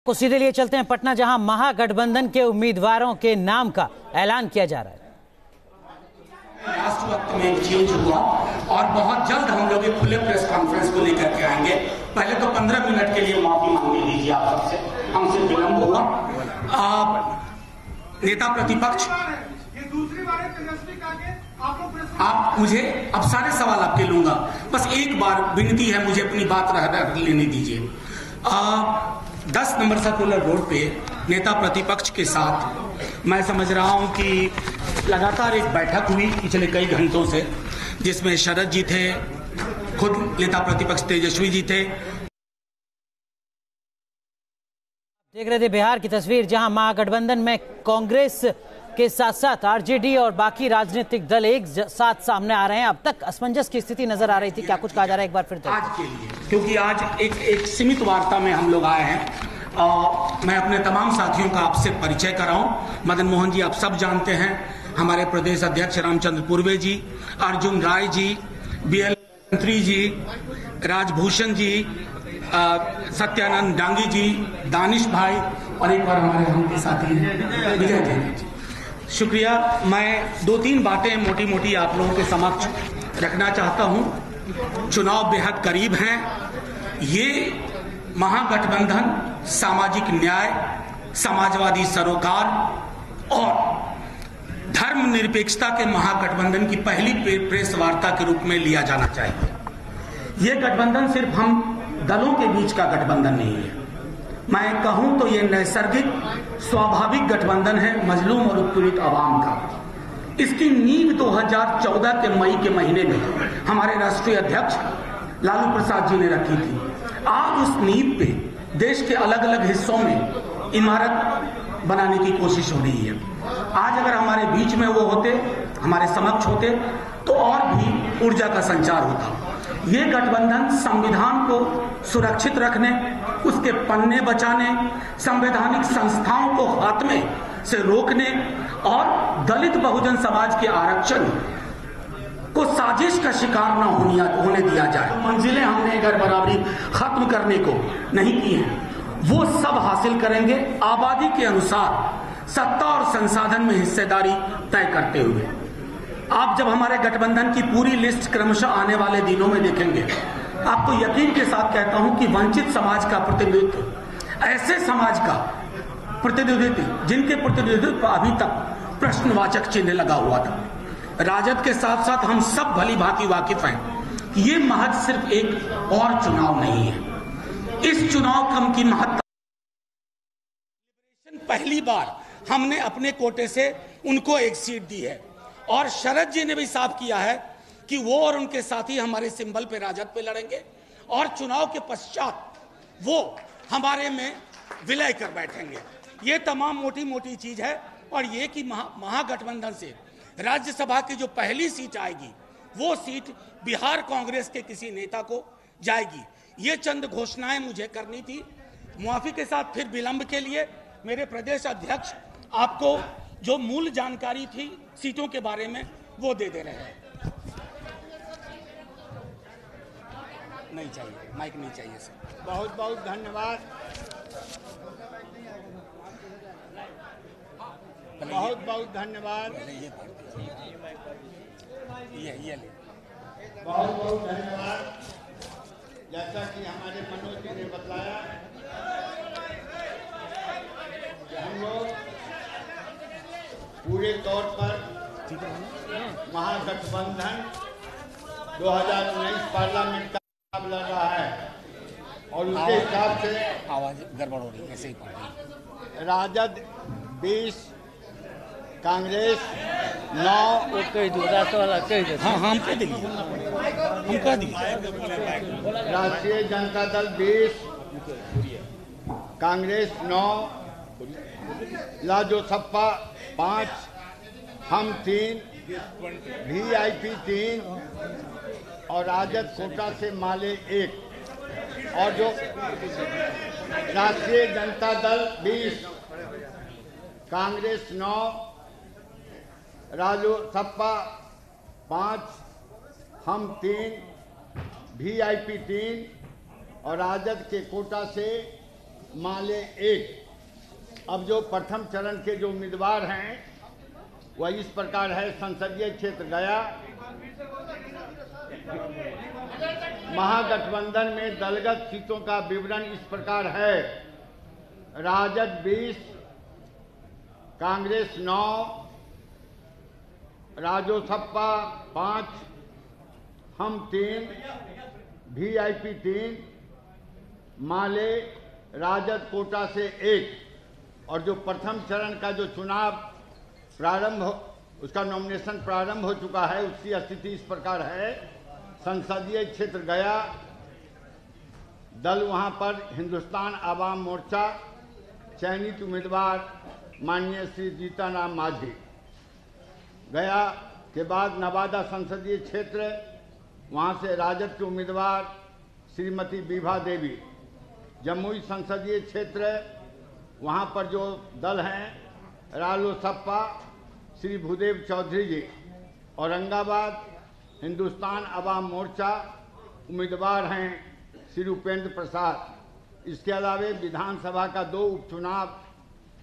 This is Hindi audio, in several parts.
को सीधे लिए चलते हैं पटना, जहां महागठबंधन के उम्मीदवारों के नाम का ऐलान किया जा रहा है। लास्ट वक्त में चेंज हुआ और बहुत जल्द हम लोग एक खुले प्रेस कॉन्फ्रेंस को लेकर के आएंगे। पहले तो 15 मिनट के लिए माफी मांग लीजिए आप सबसे, हमसे विलंब हुआ। नेता प्रतिपक्ष, ये दूसरी बार तेजस्वी का के आप मुझे अब सारे सवाल आपके लूंगा, बस एक बार विनती है, मुझे अपनी बात रख लेने दीजिए। 10 नंबर सर्कुलर रोड पे नेता प्रतिपक्ष के साथ मैं समझ रहा हूं कि लगातार एक बैठक हुई पिछले कई घंटों से, जिसमें शरद जी थे, खुद नेता प्रतिपक्ष तेजस्वी जी थे। देख रहे थे बिहार की तस्वीर, जहां महागठबंधन में कांग्रेस के साथ साथ आरजेडी और बाकी राजनीतिक दल एक साथ सामने आ रहे हैं। अब तक असमंजस की स्थिति नजर आ रही थी, क्या कुछ कहा जा रहा है एक बार फिर? आज के लिए, क्योंकि आज एक सीमित वार्ता में हम लोग आए हैं, मैं अपने तमाम साथियों का आपसे परिचय कराऊं। मदन मोहन जी आप सब जानते हैं, हमारे प्रदेश अध्यक्ष रामचंद्र पूर्वे जी, अर्जुन राय जी, BL मंत्री जी, राजभूषण जी, सत्यानंद डांगी जी, दानिश भाई और एक बार हमारे हम साथी विजय जी। शुक्रिया। मैं 2-3 बातें मोटी मोटी आप लोगों के समक्ष रखना चाहता हूं। चुनाव बेहद करीब हैं। ये महागठबंधन सामाजिक न्याय, समाजवादी सरोकार और धर्मनिरपेक्षता के महागठबंधन की पहली प्रेस वार्ता के रूप में लिया जाना चाहिए। ये गठबंधन सिर्फ हम दलों के बीच का गठबंधन नहीं है, मैं कहूं तो ये नैसर्गिक स्वाभाविक गठबंधन है मजलूम और उत्पीड़ित आवाम का। इसकी नींव 2014 के मई के महीने में हमारे राष्ट्रीय अध्यक्ष लालू प्रसाद जी ने रखी थी। आज उस नींव पे देश के अलग अलग हिस्सों में इमारत बनाने की कोशिश हो रही है। आज अगर हमारे बीच में वो होते, हमारे समक्ष होते, तो और भी ऊर्जा का संचार होता। ये गठबंधन संविधान को सुरक्षित रखने, उसके पन्ने बचाने, संवैधानिक संस्थाओं को खात्मे से रोकने और दलित बहुजन समाज के आरक्षण को साजिश का शिकार न होने दिया जाए। मंजिलें हमने अगर बराबरी खत्म करने को नहीं की हैं, वो सब हासिल करेंगे आबादी के अनुसार, सत्ता और संसाधन में हिस्सेदारी तय करते हुए। आप जब हमारे गठबंधन की पूरी लिस्ट क्रमशः आने वाले दिनों में देखेंगे, आपको यकीन के साथ कहता हूं कि वंचित समाज का प्रतिनिधित्व, ऐसे समाज का प्रतिनिधित्व जिनके प्रतिनिधित्व पर अभी तक प्रश्नवाचक चिन्ह लगा हुआ था। राजद के साथ साथ हम सब भली भांति वाकिफ हैं कि ये महज सिर्फ एक और चुनाव नहीं है। इस चुनाव कम की महत्ता, पहली बार हमने अपने कोटे से उनको एक सीट दी है और शरद जी ने भी साफ किया है कि वो और उनके साथी हमारे सिंबल पे, राजद पे लड़ेंगे और चुनाव के पश्चात वो हमारे में विलय कर बैठेंगे। ये तमाम मोटी मोटी चीज है। और ये कि महागठबंधन से राज्यसभा की जो पहली सीट आएगी, वो सीट बिहार कांग्रेस के किसी नेता को जाएगी। ये चंद घोषणाएं मुझे करनी थी। मुआफी के साथ फिर विलंब के लिए मेरे प्रदेश अध्यक्ष आपको जो मूल जानकारी थी सीटों के बारे में वो दे रहे हैं। नहीं चाहिए, माइक नहीं चाहिए सर। बहुत बहुत धन्यवाद, बहुत बहुत धन्यवाद, ये ले। बहुत बहुत धन्यवाद। जैसा कि हमारे मनोज जी ने बताया, हम लोग पूरे तौर पर महागठबंधन 2019 पार्लियामेंट का लड़ रहा है और उसके हिसाब से आवाज गड़बड़ हो रही है, ऐसे ही पढ़ रही। राजद 20, कांग्रेस 9, हाँ हम कह दिए, हम कह दिए। राष्ट्रीय जनता दल 20, कांग्रेस 9, लाजोसपा 5, हम 3, VIP 3 और राजद कोटा से माले 1। और जो राष्ट्रीय जनता दल 20, कांग्रेस 9, राजोसपा 5, हम 3, VIP 3 और राजद के कोटा से माले 1। अब जो प्रथम चरण के जो उम्मीदवार हैं वह इस प्रकार है। संसदीय क्षेत्र गया, महागठबंधन में दलगत सीटों का विवरण इस प्रकार है। राजद 20, कांग्रेस 9, राजोसपा 5, हम 3, वीआईपी 3, माले राजद कोटा से 1। और जो प्रथम चरण का जो चुनाव उसका नॉमिनेशन प्रारंभ हो चुका है, उसकी स्थिति इस प्रकार है। संसदीय क्षेत्र गया, दल वहां पर हिंदुस्तान आवाम मोर्चा, चयनित उम्मीदवार माननीय श्री जीतन राम मांझी। गया के बाद नवादा संसदीय क्षेत्र, वहां से राजद के उम्मीदवार श्रीमती विभा देवी। जमुई संसदीय क्षेत्र, वहां पर जो दल हैं रालोसपा श्री भूदेव चौधरी जी। औरंगाबाद हिंदुस्तान आवाम मोर्चा, उम्मीदवार हैं श्री उपेंद्र प्रसाद। इसके अलावा विधानसभा का 2 उपचुनाव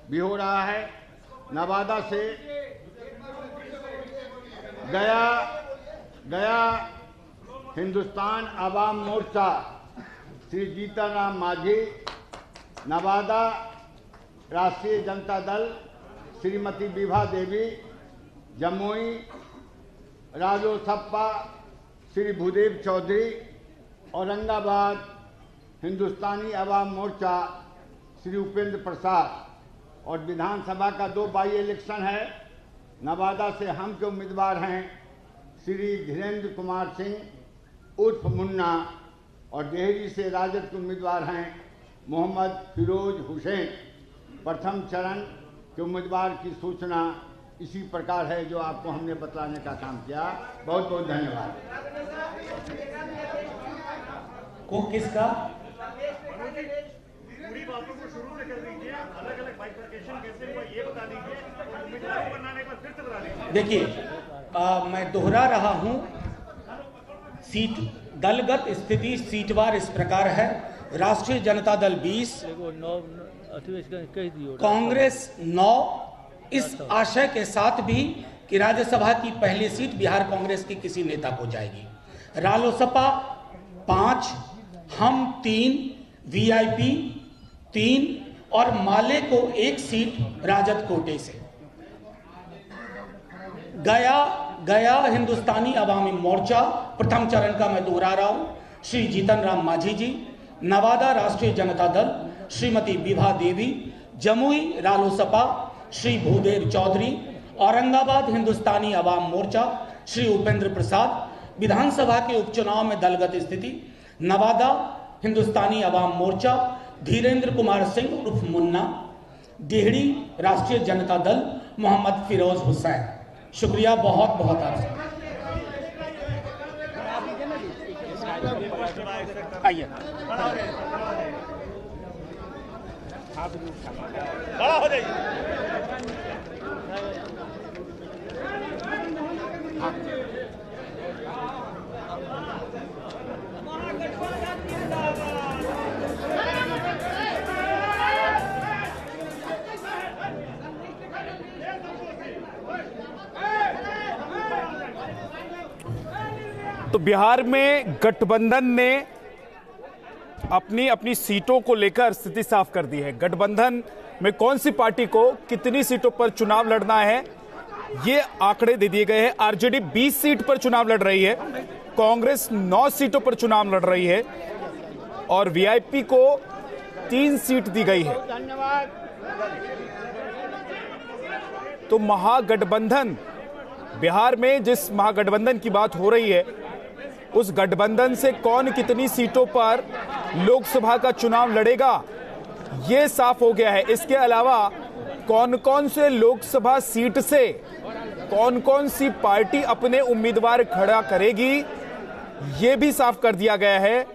भी हो रहा है। नवादा से गया हिंदुस्तान आवाम मोर्चा श्री जीतन राम मांझी, नवादा राष्ट्रीय जनता दल श्रीमती विभा देवी, जमुई रालोसपा श्री भूदेव चौधरी, औरंगाबाद हिंदुस्तानी आवाम मोर्चा श्री उपेंद्र प्रसाद। और विधानसभा का 2 बाई इलेक्शन है। नवादा से हम के उम्मीदवार हैं श्री धीरेन्द्र कुमार सिंह उर्फ मुन्ना, और डेहरी से राजद के उम्मीदवार हैं मोहम्मद फिरोज हुसैन। प्रथम चरण के उम्मीदवार की सूचना इसी प्रकार है जो आपको हमने बतलाने का काम किया। बहुत बहुत धन्यवाद। को किसका पूरी बातों को शुरू से कर दीजिए, अलग अलग बाइफरकेशन कैसे हुआ ये बता दीजिए, उम्मीदवार को बनाने का फिर से बता दीजिए। देखिए, मैं दोहरा रहा हूं, सीट दलगत स्थिति सीटवार इस प्रकार है। राष्ट्रीय जनता दल 20, कांग्रेस 9, इस आशय के साथ भी कि राज्यसभा की पहली सीट बिहार कांग्रेस की किसी नेता को जाएगी। रालोसपा 5, हम 3, वीआईपी 3 और माले को 1 सीट राजद कोटे से। गया हिंदुस्तानी अवामी मोर्चा, प्रथम चरण का मैं दोहरा रहा हूं, श्री जीतन राम मांझी जी। नवादा राष्ट्रीय जनता दल श्रीमती विभा देवी, जमुई रालोसपा श्री भूदेव चौधरी, औरंगाबाद हिंदुस्तानी अवाम मोर्चा श्री उपेंद्र प्रसाद। विधानसभा के उपचुनाव में दलगत स्थिति, नवादा हिंदुस्तानी अवाम मोर्चा धीरेन्द्र कुमार सिंह उर्फ मुन्ना, डेहरी राष्ट्रीय जनता दल मोहम्मद फिरोज हुसैन। शुक्रिया, बहुत बहुत आपका। आइए खड़ा हो जाइए। तो बिहार में गठबंधन ने अपनी अपनी सीटों को लेकर स्थिति साफ कर दी है। गठबंधन में कौन सी पार्टी को कितनी सीटों पर चुनाव लड़ना है, ये आंकड़े दे दिए गए हैं। आरजेडी 20 सीट पर चुनाव लड़ रही है, कांग्रेस 9 सीटों पर चुनाव लड़ रही है और वीआईपी को 3 सीट दी गई है। तो महागठबंधन, बिहार में जिस महागठबंधन की बात हो रही है, उस गठबंधन से कौन कितनी सीटों पर लोकसभा का चुनाव लड़ेगा, यह साफ हो गया है। इसके अलावा कौन कौन से लोकसभा सीट से कौन कौन सी पार्टी अपने उम्मीदवार खड़ा करेगी, यह भी साफ कर दिया गया है।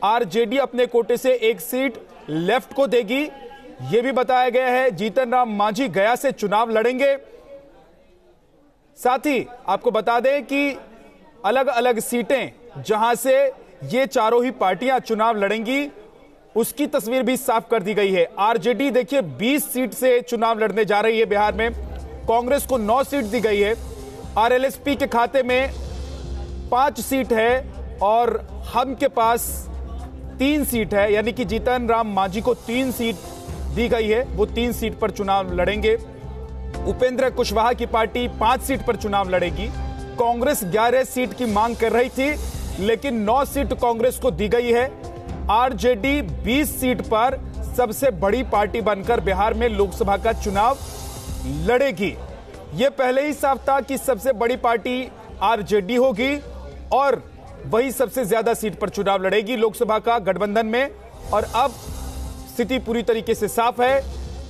आरजेडी अपने कोटे से 1 सीट लेफ्ट को देगी, यह भी बताया गया है। जीतन राम मांझी गया से चुनाव लड़ेंगे। साथ ही आपको बता दें कि अलग अलग सीटें जहां से ये चारों ही पार्टियां चुनाव लड़ेंगी, उसकी तस्वीर भी साफ कर दी गई है। आरजेडी देखिए 20 सीट से चुनाव लड़ने जा रही है बिहार में, कांग्रेस को 9 सीट दी गई है, आरएलएसपी के खाते में 5 सीट है और हम के पास 3 सीट है, यानी कि जीतन राम मांझी को 3 सीट दी गई है, वो 3 सीट पर चुनाव लड़ेंगे। उपेंद्र कुशवाहा की पार्टी 5 सीट पर चुनाव लड़ेगी। कांग्रेस 11 सीट की मांग कर रही थी, लेकिन 9 सीट कांग्रेस को दी गई है। आरजेडी 20 सीट पर सबसे बड़ी पार्टी बनकर बिहार में लोकसभा का चुनाव लड़ेगी। यह पहले ही साफ था कि सबसे बड़ी पार्टी आरजेडी होगी और वही सबसे ज्यादा सीट पर चुनाव लड़ेगी लोकसभा का गठबंधन में। और अब स्थिति पूरी तरीके से साफ है,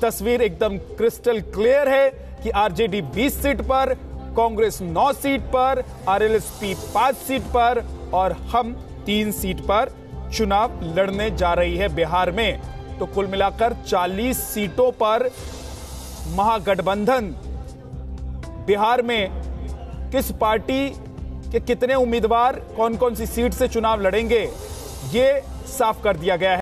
तस्वीर एकदम क्रिस्टल क्लियर है कि आरजेडी 20 सीट पर, कांग्रेस 9 सीट पर, आरएलएसपी 5 सीट पर और हम 3 सीट पर चुनाव लड़ने जा रही है बिहार में। तो कुल मिलाकर 40 सीटों पर महागठबंधन बिहार में किस पार्टी के कितने उम्मीदवार कौन कौन सी सीट से चुनाव लड़ेंगे, ये साफ कर दिया गया है।